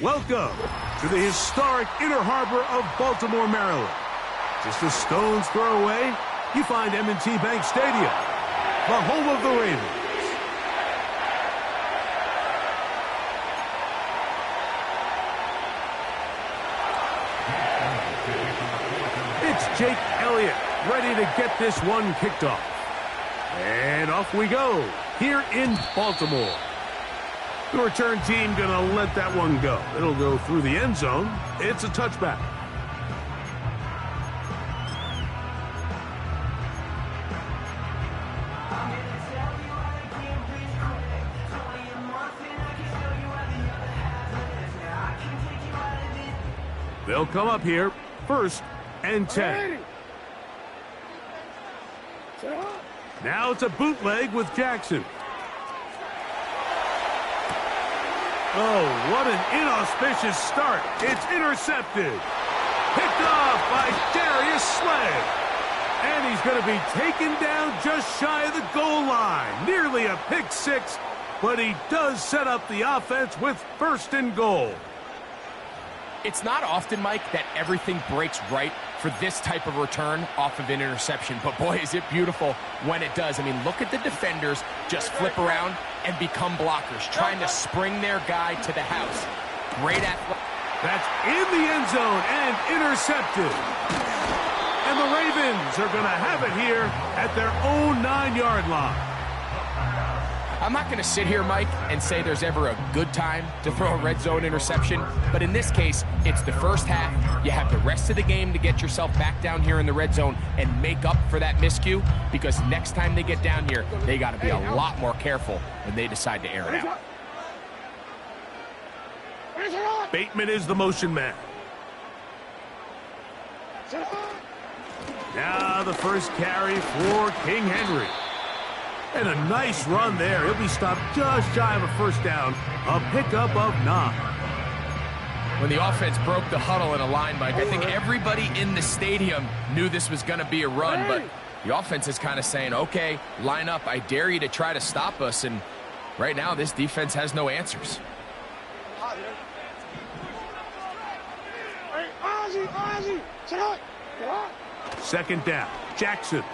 Welcome to the historic Inner Harbor of Baltimore, Maryland. Just a stone's throw away, you find M&T Bank Stadium, the home of the Ravens. It's Jake Elliott ready to get this one kicked off. And off we go here in Baltimore. The return team going to let that one go. It'll go through the end zone. It's a touchback. They'll come up here, 1st and 10. Now it's a bootleg with Jackson. Oh, what an inauspicious start. It's intercepted. Picked off by Darius Slay. And he's going to be taken down just shy of the goal line. Nearly a pick six, but he does set up the offense with 1st and goal. It's not often, Mike, that everything breaks right for this type of return off of an interception. But, boy, is it beautiful when it does. I mean, look at the defenders just flip around and become blockers, trying to spring their guy to the house. Great athlete. That's in the end zone and intercepted. And the Ravens are going to have it here at their own 9-yard line. I'm not going to sit here, Mike, and say there's ever a good time to throw a red zone interception, but in this case, it's the first half. You have the rest of the game to get yourself back down here in the red zone and make up for that miscue, because next time they get down here, they got to be a lot more careful when they decide to air it out. Bateman is the motion man. Now the first carry for King Henry. And a nice run there. He'll be stopped just shy of a 1st down. A pickup of 9. When the offense broke the huddle in a line, Mike, I think everybody in the stadium knew this was going to be a run, but the offense is kind of saying, okay, line up. I dare you to try to stop us, and right now this defense has no answers. 2nd down. Jackson.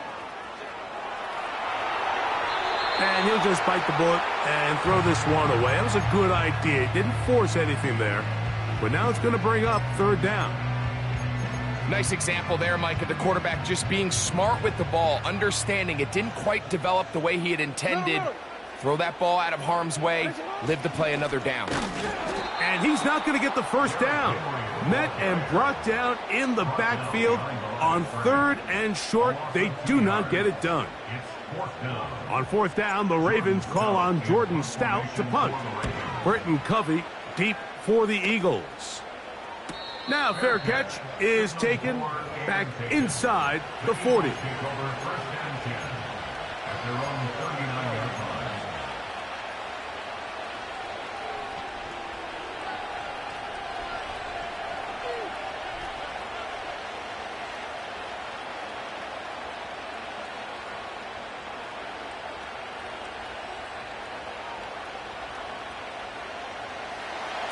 And he'll just bite the bullet and throw this one away. That was a good idea. Didn't force anything there. But now it's going to bring up 3rd down. Nice example there, Mike, of the quarterback just being smart with the ball, understanding it didn't quite develop the way he had intended. Throw that ball out of harm's way, live to play another down. And he's not going to get the 1st down. Met and brought down in the backfield on 3rd and short. They do not get it done. On 4th down, the Ravens call on Jordan Stout to punt. Britton Covey deep for the Eagles. Now fair catch is taken back inside the 40.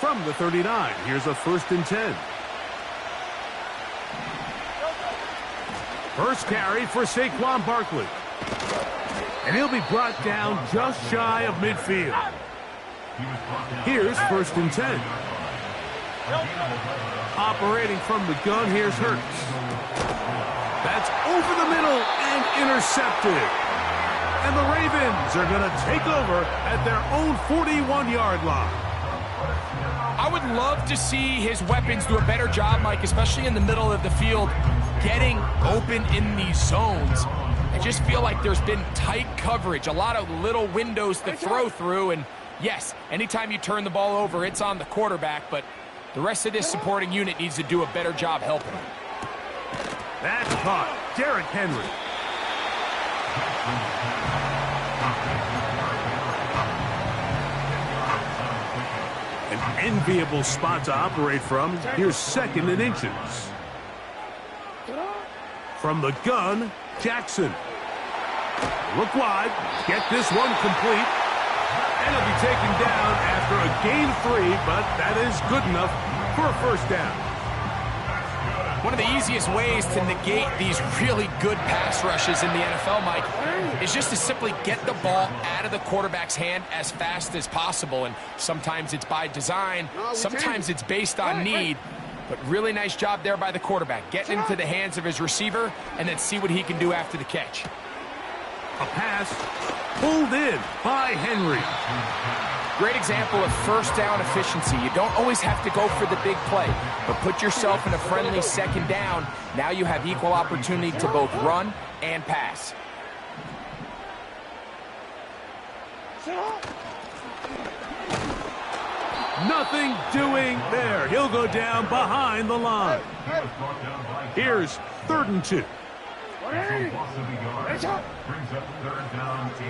From the 39, here's a 1st and 10. First carry for Saquon Barkley. And he'll be brought down just shy of midfield. Here's 1st and 10. Operating from the gun, here's Hurts. That's over the middle and intercepted. And the Ravens are going to take over at their own 41-yard line. I would love to see his weapons do a better job, Mike, especially in the middle of the field, getting open in these zones. I just feel like there's been tight coverage, a lot of little windows to throw through, and yes, anytime you turn the ball over, it's on the quarterback, but the rest of this supporting unit needs to do a better job helping him. That's caught. Derrick Henry. An enviable spot to operate from. Here's 2nd and inches. From the gun, Jackson. Look wide. Get this one complete. And he'll be taken down after a gain of 3, but that is good enough for a first down. One of the easiest ways to negate these really good pass rushes in the NFL, Mike, is just to simply get the ball out of the quarterback's hand as fast as possible. And sometimes it's by design, sometimes it's based on need. But really nice job there by the quarterback. Get into the hands of his receiver and then see what he can do after the catch. A pass pulled in by Henry. Great example of first down efficiency. You don't always have to go for the big play, but put yourself in a friendly second down. Now you have equal opportunity to both run and pass. Nothing doing there. He'll go down behind the line. Here's 3rd and 2. Brings up 3rd down and 2.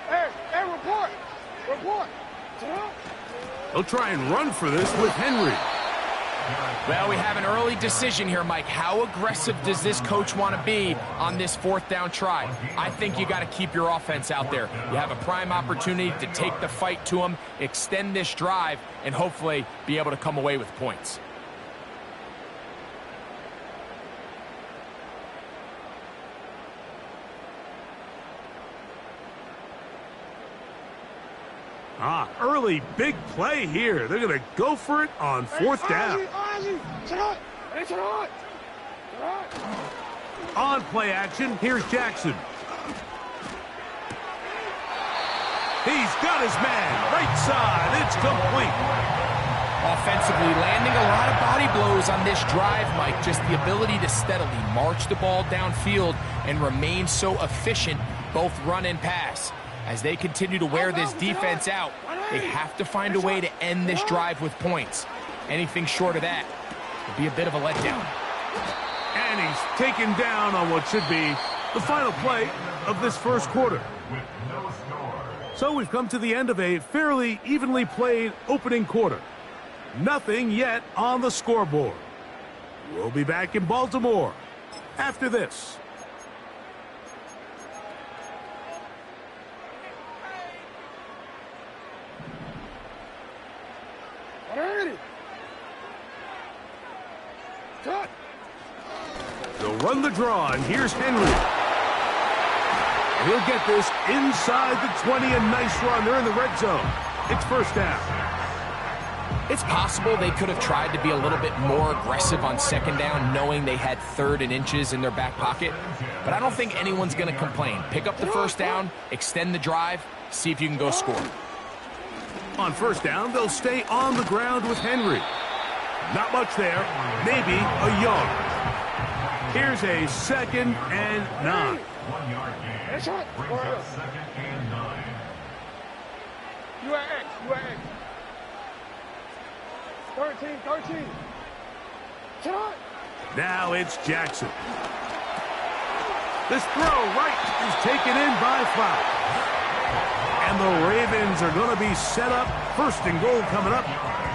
Hey, report. He'll try and run for this with Henry. Well, we have an early decision here, Mike. How aggressive does this coach want to be on this 4th down try? I think you got to keep your offense out there. You have a prime opportunity to take the fight to him, extend this drive, and hopefully be able to come away with points. Early big play here. They're going to go for it on 4th down. On play action, here's Jackson. He's got his man. Right side, it's complete. Offensively, landing a lot of body blows on this drive, Mike. Just the ability to steadily march the ball downfield and remain so efficient, both run and pass. As they continue to wear this defense out, they have to find a way to end this drive with points. Anything short of that would be a bit of a letdown. And he's taken down on what should be the final play of this first quarter. So we've come to the end of a fairly evenly played opening quarter. Nothing yet on the scoreboard. We'll be back in Baltimore after this. They'll run the draw, and here's Henry. And he'll get this inside the 20, a nice run. They're in the red zone. It's first down. It's possible they could have tried to be a little bit more aggressive on second down, knowing they had 3rd and inches in their back pocket. But I don't think anyone's going to complain. Pick up the first down, extend the drive, see if you can go score. On first down, they'll stay on the ground with Henry. Not much there, maybe a yard. Here's a 2nd and 9. 1 yard gain. Brings up 2nd and 9. You at X. 13. Now it's Jackson. This throw right is taken in by Flower. And the Ravens are going to be set up. 1st and goal coming up.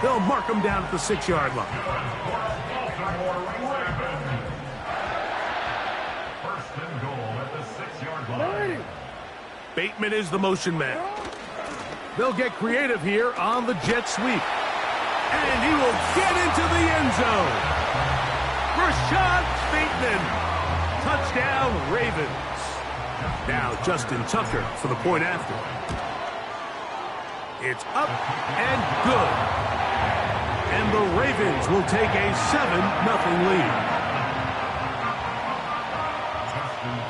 They'll mark them down at the 6-yard line. 1st and goal at the 6-yard line. Bateman is the motion man. They'll get creative here on the jet sweep. And he will get into the end zone. Rashad Bateman. Touchdown, Ravens. Now Justin Tucker for the point after. It's up and good. And the Ravens will take a 7-0 lead.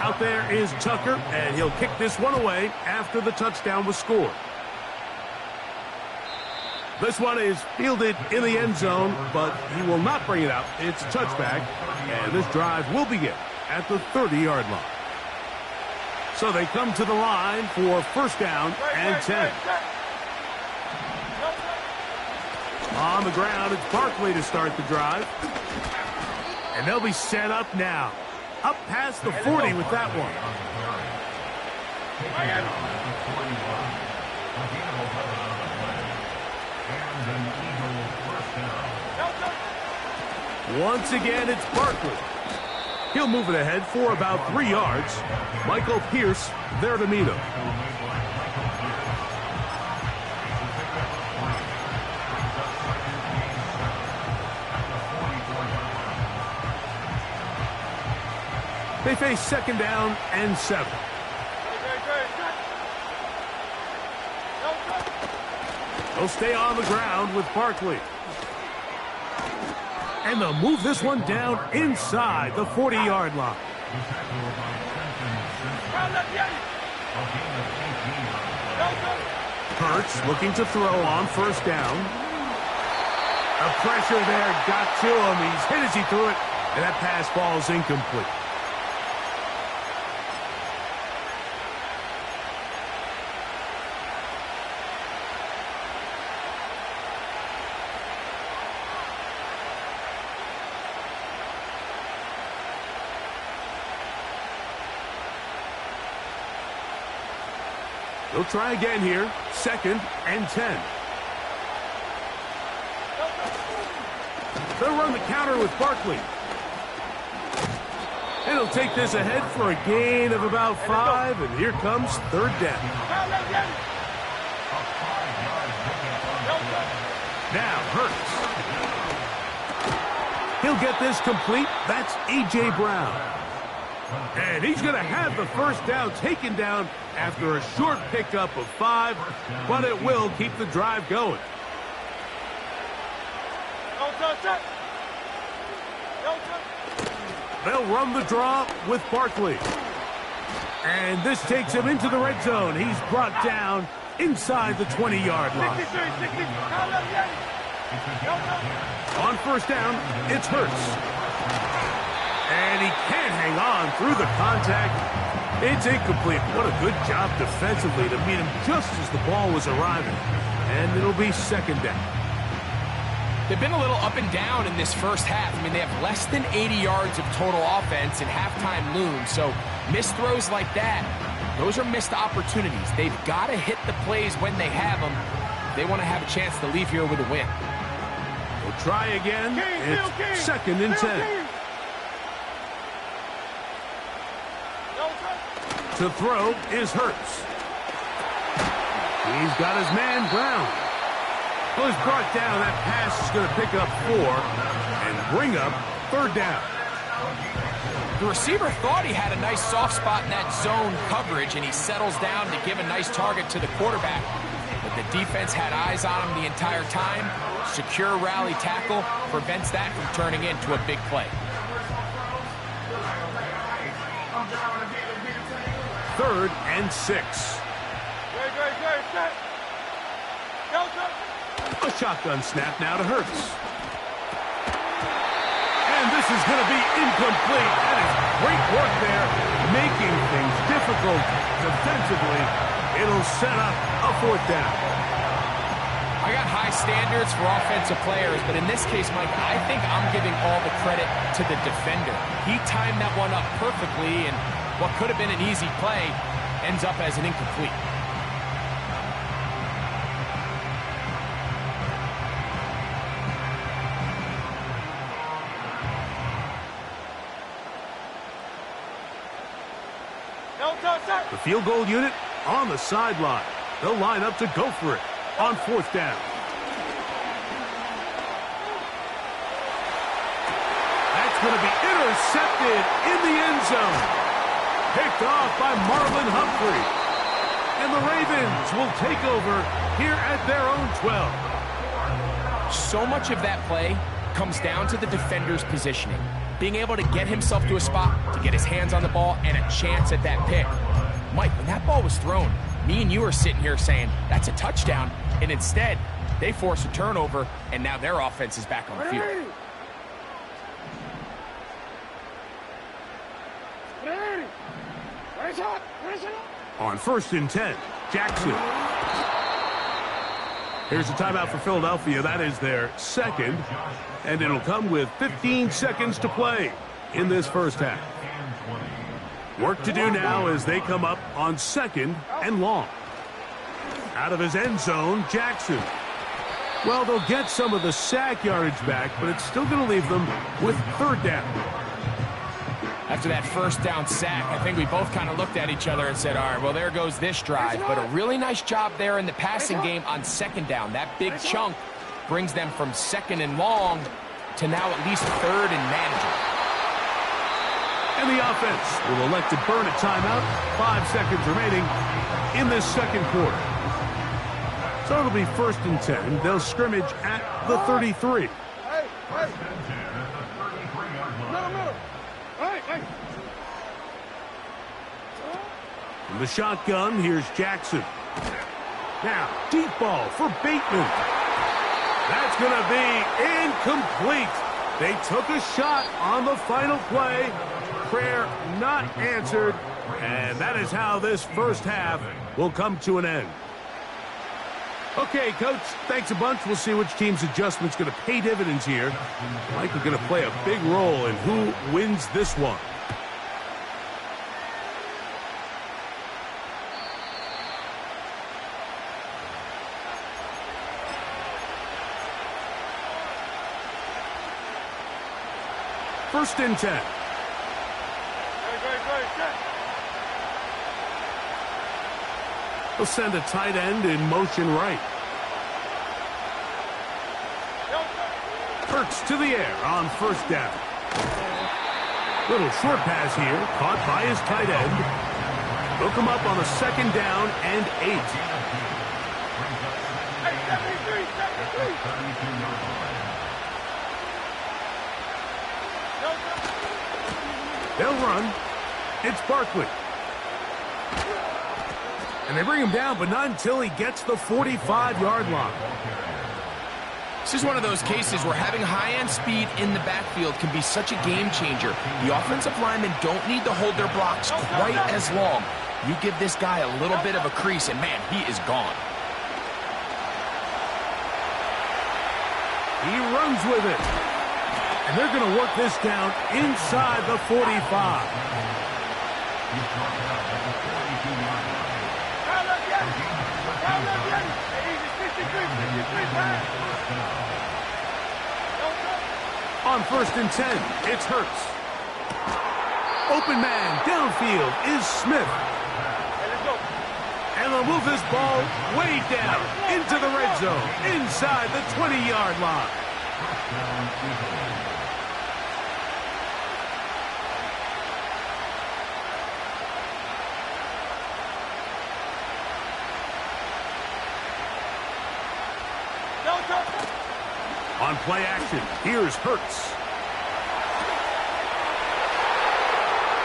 Out there is Tucker, and he'll kick this one away after the touchdown was scored. This one is fielded in the end zone, but he will not bring it out. It's a touchback, and this drive will begin at the 30-yard line. So they come to the line for first down and 10. On the ground, it's Barkley to start the drive. And they'll be set up now. Up past the 40 with that one. Once again, it's Barkley. He'll move it ahead for about 3 yards. Michael Pierce there to meet him. They face second down and 7. They'll stay on the ground with Barkley. And they'll move this one down inside the 40-yard line. Hurts looking to throw on first down. The pressure there got to him. He's hit as he threw it, and that pass falls incomplete. They'll try again here. Second and 10. They'll run the counter with Barkley. And he'll take this ahead for a gain of about 5. And here comes third down. Now Hurts. He'll get this complete. That's A.J. Brown. And he's going to have the first down taken down after a short pickup of 5, but it will keep the drive going. They'll run the draw with Barkley. And this takes him into the red zone. He's brought down inside the 20-yard line. On first down, it's Hurts. And he can't hang on through the contact. It's incomplete. What a good job defensively to meet him just as the ball was arriving. And it'll be second down. They've been a little up and down in this first half. I mean, they have less than 80 yards of total offense and halftime looms. So missed throws like that, those are missed opportunities. They've got to hit the plays when they have them. They want to have a chance to leave here with a win. We'll try again. It's second and 10. To throw is Hurts. He's got his man Brown. Well, he's brought down. That pass is going to pick up 4 and bring up third down. The receiver thought he had a nice soft spot in that zone coverage, and he settles down to give a nice target to the quarterback. But the defense had eyes on him the entire time. Secure rally tackle prevents that from turning into a big play. Third and 6. A shotgun snap now to Hurts. And this is going to be incomplete. That is great work there, making things difficult defensively. It'll set up a fourth down. I got high standards for offensive players, but in this case, Mike, I think I'm giving all the credit to the defender. He timed that one up perfectly, and what could have been an easy play ends up as an incomplete. The field goal unit on the sideline. They'll line up to go for it on fourth down. That's going to be intercepted in the end zone. Picked off by Marlon Humphrey. And the Ravens will take over here at their own 12. So much of that play comes down to the defender's positioning. Being able to get himself to a spot, to get his hands on the ball, and a chance at that pick. Mike, when that ball was thrown, me and you are sitting here saying, that's a touchdown. And instead, they force a turnover, and now their offense is back on the field. On first and 10, Jackson. Here's a timeout for Philadelphia. That is their second. And it'll come with 15 seconds to play in this first half. Work to do now as they come up on second and long. Out of his end zone, Jackson. Well, they'll get some of the sack yardage back, but it's still going to leave them with third down. After that first down sack, I think we both kind of looked at each other and said, all right, well, there goes this drive. But a really nice job there in the passing game on second down. That big chunk brings them from second and long to now at least third and manageable. And the offense will elect to burn a timeout. 5 seconds remaining in this second quarter. So it'll be 1st and 10. They'll scrimmage at the 33. Hey, hey. Middle. Hey. From the shotgun, here's Jackson. Now, deep ball for Bateman. That's going to be incomplete. They took a shot on the final play. Prayer not answered. And that is how this first half will come to an end. Okay, Coach, thanks a bunch. We'll see which team's adjustment's going to pay dividends here. Likely going to play a big role in who wins this one. First and 10. He'll send a tight end in motion right. Hurts to the air on 1st down. Little short pass here, caught by his tight end. Hook him up on a 2nd down and 8. They'll run. It's Barkley. And they bring him down, but not until he gets the 45-yard line. This is one of those cases where having high-end speed in the backfield can be such a game changer. The offensive linemen don't need to hold their blocks quite as long. You give this guy a little bit of a crease, and man, he is gone. He runs with it. And they're going to work this down inside the 45. On 1st and 10, it's Hurts. Open man downfield is Smith. And they'll move this ball way down into the red zone, inside the 20-yard line. On play action, here's Hurts.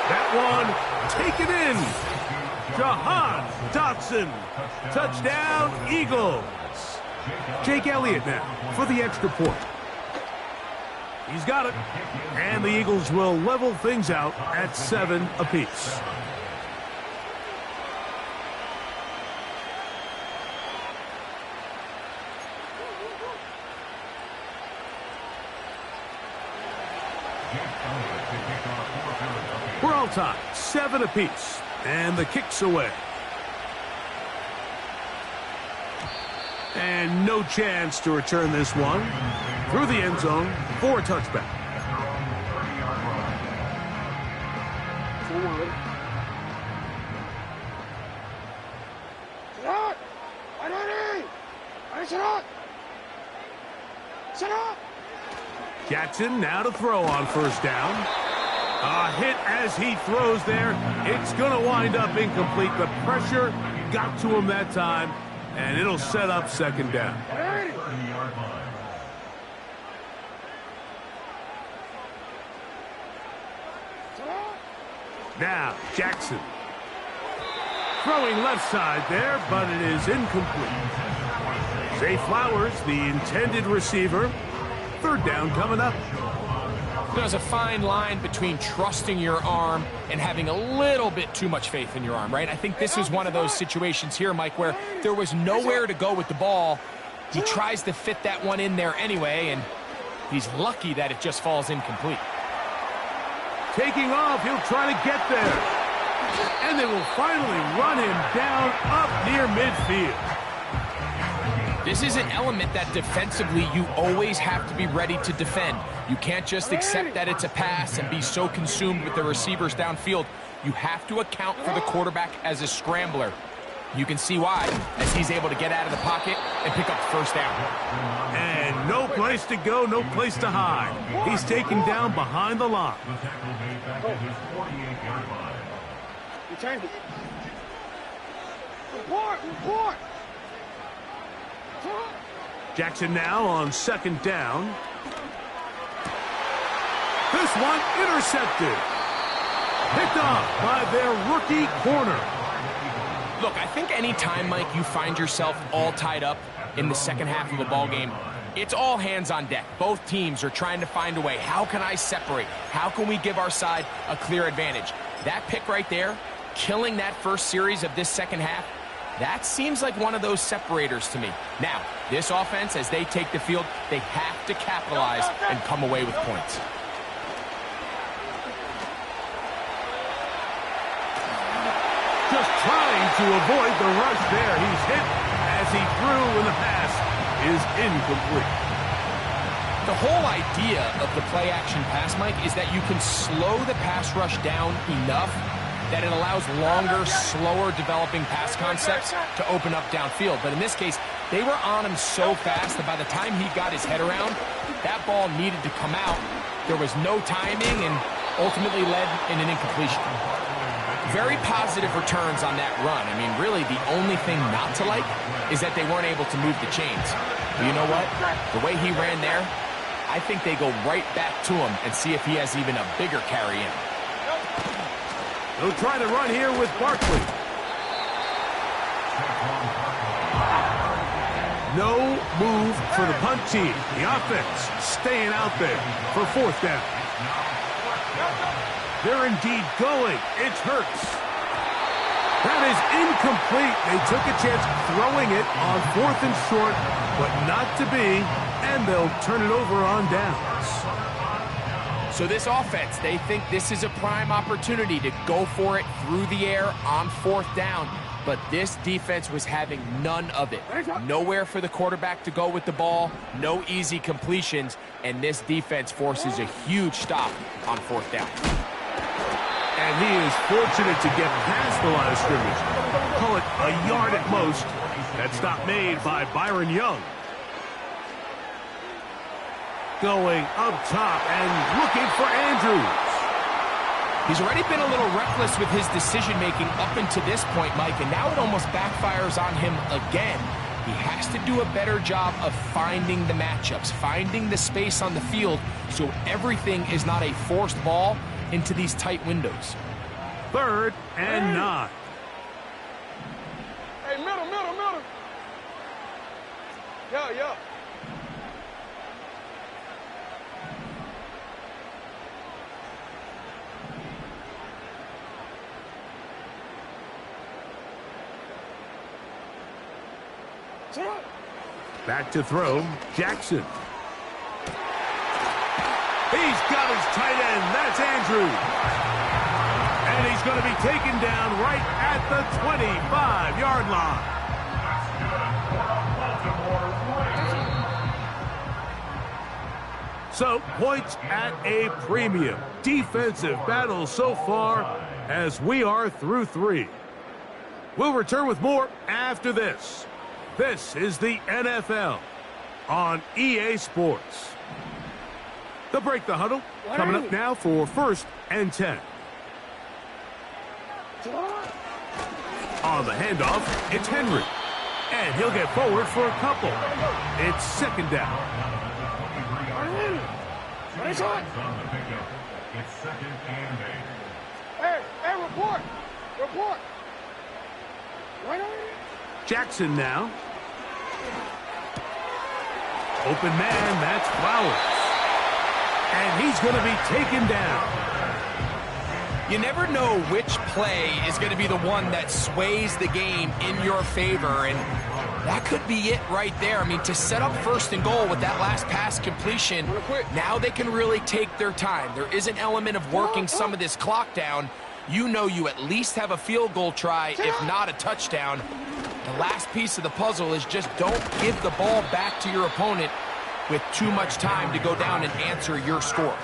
That one taken in. Jahan Dotson. Touchdown, Eagles. Jake Elliott now for the extra point. He's got it. And the Eagles will level things out at 7 apiece. We're all tied, 7 apiece, and the kick's away. And no chance to return this one through the end zone for a touchback. Jackson now to throw on 1st down. A hit as he throws there. It's going to wind up incomplete. The pressure got to him that time, and it'll set up 2nd down. Now, Jackson. Throwing left side there, but it is incomplete. Zay Flowers, the intended receiver. 3rd down coming up. There's a fine line between trusting your arm and having a little bit too much faith in your arm, right? I think this is one of those situations here, Mike, where there was nowhere to go with the ball. He tries to fit that one in there anyway, and he's lucky that it just falls incomplete. Taking off, he'll try to get there. And they will finally run him down up near midfield. This is an element that defensively you always have to be ready to defend. You can't just accept that it's a pass and be so consumed with the receivers downfield. You have to account for the quarterback as a scrambler. You can see why, as he's able to get out of the pocket and pick up the first down. And no place to go, no place to hide. He's taken down behind the line. You change it. Report. Jackson now on second down. This one intercepted. Picked off by their rookie corner. Look, I think any time, Mike, you find yourself all tied up in the second half of a ball game, it's all hands on deck. Both teams are trying to find a way. How can I separate? How can we give our side a clear advantage? That pick right there, killing that first series of this second half, that seems like one of those separators to me. Now, this offense, as they take the field, they have to capitalize and come away with points. Just trying to avoid the rush there. He's hit as he threw, and the pass is incomplete. The whole idea of the play-action pass, Mike, is that you can slow the pass rush down enough that it allows longer, slower developing pass concepts to open up downfield. But in this case, they were on him so fast that by the time he got his head around, that ball needed to come out. There was no timing and ultimately led in an incompletion. Very positive returns on that run. I mean, really, the only thing not to like is that they weren't able to move the chains. But you know what? The way he ran there, I think they go right back to him and see if he has even a bigger carry in. They'll try to run here with Barkley. No move for the punt team. The offense staying out there for fourth down. They're indeed going. It hurts. That is incomplete. They took a chance throwing it on fourth and short, but not to be, and they'll turn it over on downs. So this offense, they think this is a prime opportunity to go for it through the air on fourth down, but this defense was having none of it. Nowhere for the quarterback to go with the ball, no easy completions, and this defense forces a huge stop on fourth down. And he is fortunate to get past the line of scrimmage. Call it a yard at most. That stop made by Byron Young. Going up top and looking for Andrews. He's already been a little reckless with his decision-making up until this point, Mike, and now it almost backfires on him again. He has to do a better job of finding the matchups, finding the space on the field so everything is not a forced ball into these tight windows. 3rd and 9. Hey, middle. Yeah. Back to throw, Jackson. He's got his tight end. That's Andrews. And he's going to be taken down right at the 25-yard line. So, points at a premium. Defensive battle so far as we are through 3. We'll return with more after this. This is the NFL on EA Sports. The Break the Huddle coming up now for 1st and 10. On the handoff, it's Henry. And he'll get forward for a couple. It's 2nd down. It's Hey, report. Jackson now. Open man, that's Flowers. And he's going to be taken down. You never know which play is going to be the one that sways the game in your favor, and that could be it right there. I mean, to set up 1st and goal with that last pass completion, now they can really take their time. There is an element of working some of this clock down. You know you at least have a field goal try, if not a touchdown. The last piece of the puzzle is just don't give the ball back to your opponent with too much time to go down and answer your score.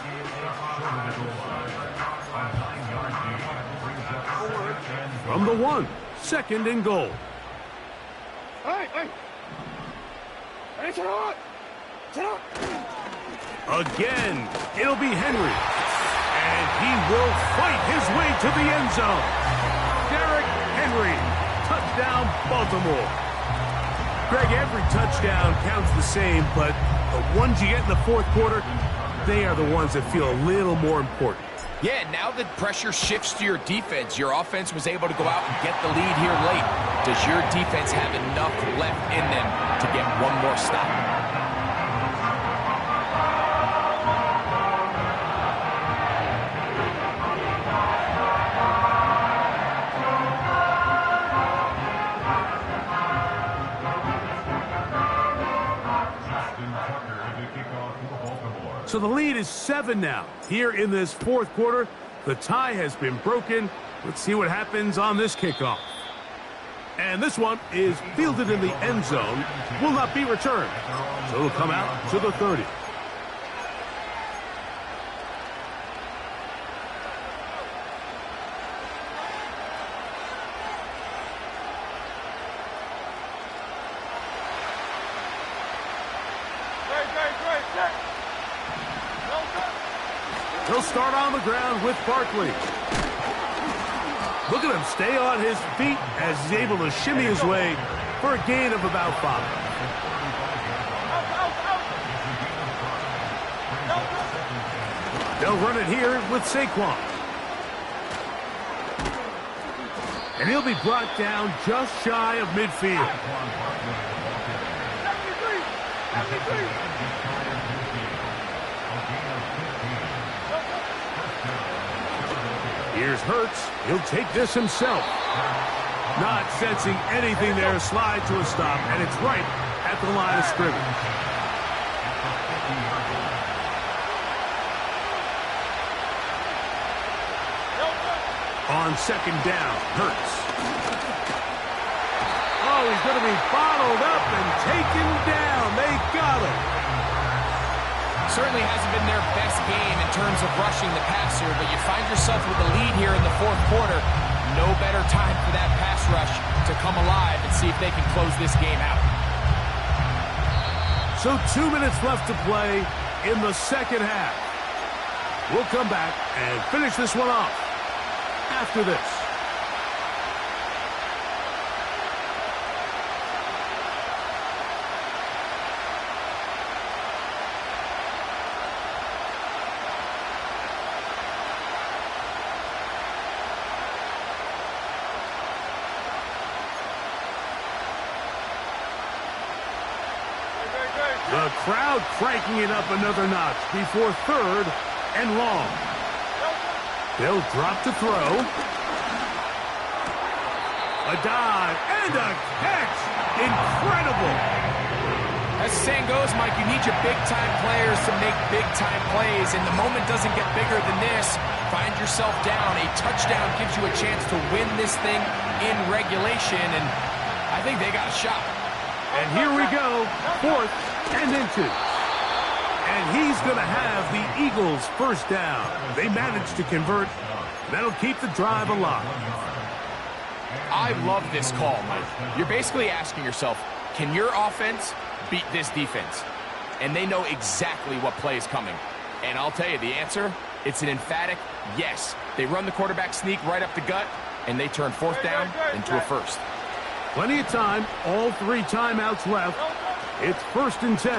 From the 1, 2nd and goal. Hey, hey. Hey, turn on. Turn on. Again, it'll be Henry. And he will fight his way to the end zone. Derrick Henry, touchdown Baltimore. Greg, every touchdown counts the same, but the ones you get in the fourth quarter, they are the ones that feel a little more important. Yeah, now the pressure shifts to your defense. Your offense was able to go out and get the lead here late. Does your defense have enough left in them to get one more stop? So the lead is 7 now. Here in this fourth quarter, the tie has been broken. Let's see what happens on this kickoff. And this one is fielded in the end zone, will not be returned. So it'll come out to the 30. He'll start on the ground with Barkley. Look at him stay on his feet as he's able to shimmy his way for a gain of about 5. They'll run it here with Saquon. And he'll be brought down just shy of midfield. Here's Hurts. He'll take this himself. Not sensing anything there. Slide to a stop, and it's right at the line of scrimmage. On second down, Hurts. Oh, he's going to be bottled up and taken down. They got him. Certainly hasn't been their best game in terms of rushing the passer, but you find yourself with a lead here in the fourth quarter. No better time for that pass rush to come alive and see if they can close this game out. So 2 minutes left to play in the second half. We'll come back and finish this one off after this. The crowd cranking it up another notch before third and long. They'll drop to throw. A dive and a catch. Incredible. As the saying goes, Mike, you need your big-time players to make big-time plays, and the moment doesn't get bigger than this. Find yourself down. A touchdown gives you a chance to win this thing in regulation, and I think they got a shot. And here we go, 4th and then 2. And he's going to have the Eagles first down. They managed to convert. That'll keep the drive alive. I love this call, Mike. You're basically asking yourself, can your offense beat this defense? And they know exactly what play is coming. And I'll tell you the answer, it's an emphatic yes. They run the quarterback sneak right up the gut, and they turn 4th down into a 1st. Plenty of time, all 3 timeouts left. It's 1st and 10.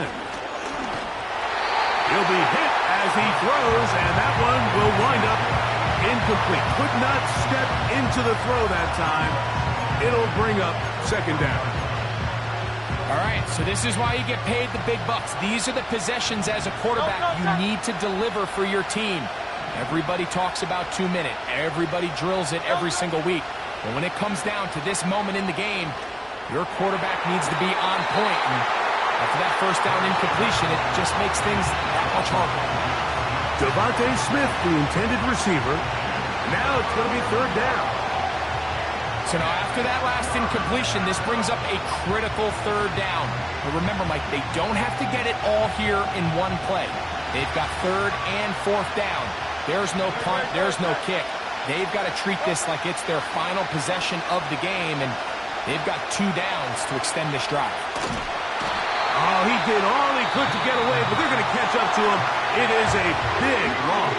He'll be hit as he throws, and that one will wind up incomplete. Could not step into the throw that time. It'll bring up 2nd down. All right, so this is why you get paid the big bucks. These are the possessions as a quarterback you need to deliver for your team. Everybody talks about 2 minute. Everybody drills it every single week. But when it comes down to this moment in the game, your quarterback needs to be on point. And after that 1st down incompletion, it just makes things that much harder. Devontae Smith, the intended receiver. Now it's going to be 3rd down. So now after that last incompletion, this brings up a critical 3rd down. But remember, Mike, they don't have to get it all here in one play. They've got 3rd and 4th down. There's no punt. There's no kick. They've got to treat this like it's their final possession of the game, and They've got 2 downs to extend this drive. Oh, he did all he could to get away, but they're going to catch up to him. It is a big loss.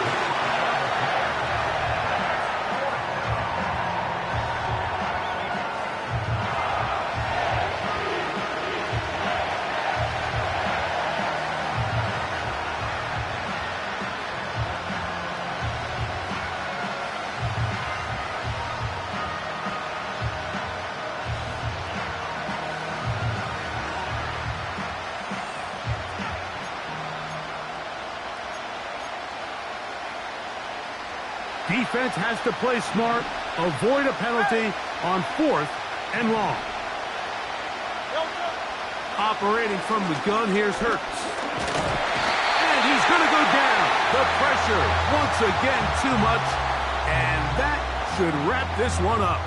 Defense has to play smart, avoid a penalty on 4th and long. Operating from the gun, here's Hurts. And he's going to go down. The pressure, once again, too much. And that should wrap this one up.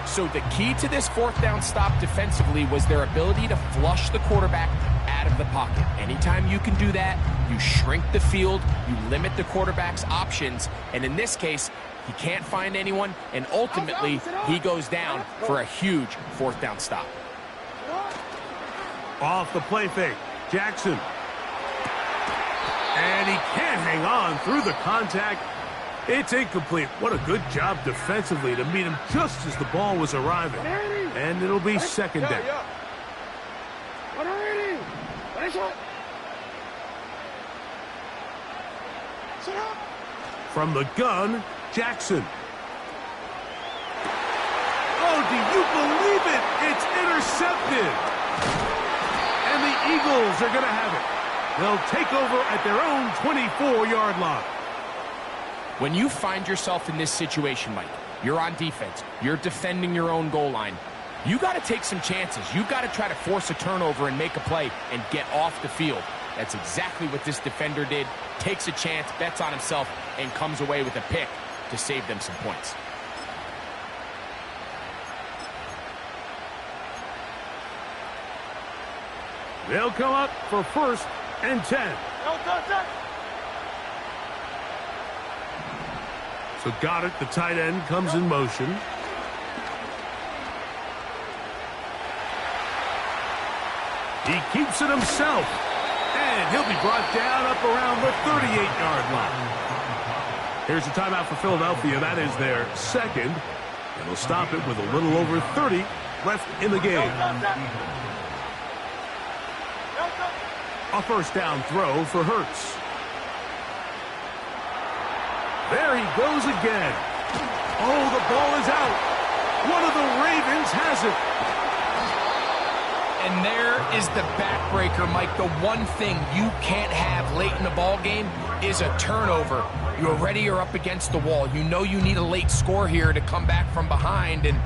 So the key to this 4th down stop defensively was their ability to flush the quarterback out of the pocket. Anytime you can do that, you shrink the field, you limit the quarterback's options, and in this case, he can't find anyone, and ultimately, he goes down for a huge 4th down stop. Off the play fake, Jackson. And he can't hang on through the contact. It's incomplete. What a good job defensively to meet him just as the ball was arriving. And it'll be 2nd down. From the gun, Jackson. Oh, do you believe it? It's intercepted. And the Eagles are going to have it. They'll take over at their own 24-yard line. When you find yourself in this situation, Mike, you're on defense, you're defending your own goal line, you got to take some chances. You've got to try to force a turnover and make a play and get off the field. That's exactly what this defender did. Takes a chance, bets on himself, and comes away with a pick to save them some points. They'll come up for 1st and 10. So Goddard, the tight end, comes in motion. He keeps it himself. And he'll be brought down up around the 38-yard line. Here's a timeout for Philadelphia. That is their 2nd. And they'll stop it with a little over 30 left in the game. A 1st down throw for Hurts. There he goes again. Oh, the ball is out. One of the Ravens has it. And there is the backbreaker, Mike. The one thing you can't have late in the ball game is a turnover. You already are up against the wall. You know you need a late score here to come back from behind. And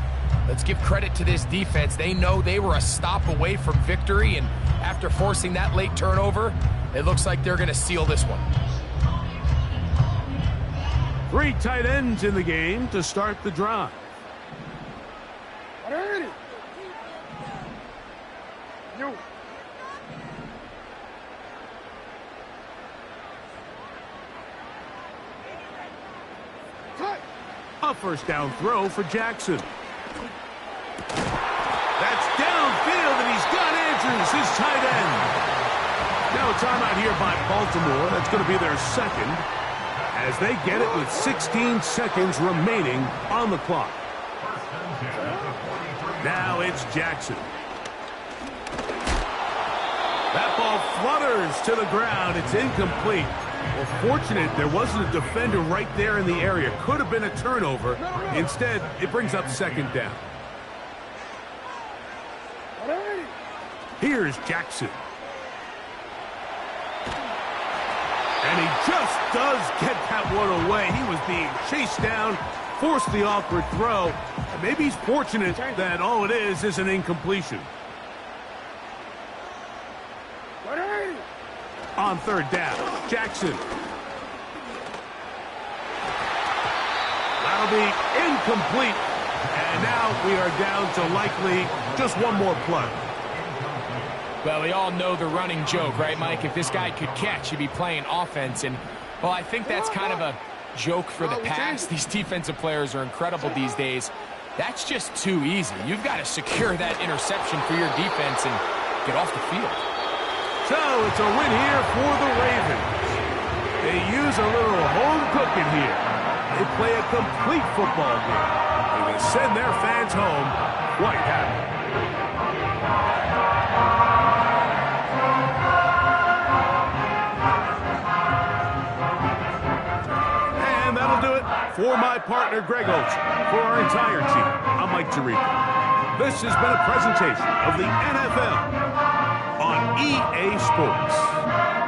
let's give credit to this defense. They know they were a stop away from victory. And after forcing that late turnover, it looks like they're going to seal this one. 3 tight ends in the game to start the drive. A 1st down throw for Jackson. That's downfield, and he's got Andrews, his tight end. Now a timeout here by Baltimore. That's going to be their 2nd, as they get it with 16 seconds remaining on the clock. Now it's Jackson. That ball flutters to the ground. It's incomplete. Well, fortunate there wasn't a defender right there in the area. Could have been a turnover. Instead, it brings up 2nd down. Here's Jackson. And he just does get that one away. He was being chased down, forced the awkward throw. And maybe he's fortunate that all it is an incompletion. On 3rd down, Jackson. That'll be incomplete. And now we are down to likely just one more play. Well, we all know the running joke, right, Mike? If this guy could catch, he'd be playing offense. And, well, I think that's kind of a joke for the pass. These defensive players are incredible these days. That's just too easy. You've got to secure that interception for your defense and get off the field. So it's a win here for the Ravens. They use a little home cooking here. They play a complete football game. They're going to send their fans home quite happy. And that'll do it for my partner, Greg Olson. For our entire team, I'm Mike Tirico. This has been a presentation of the NFL on EA Sports.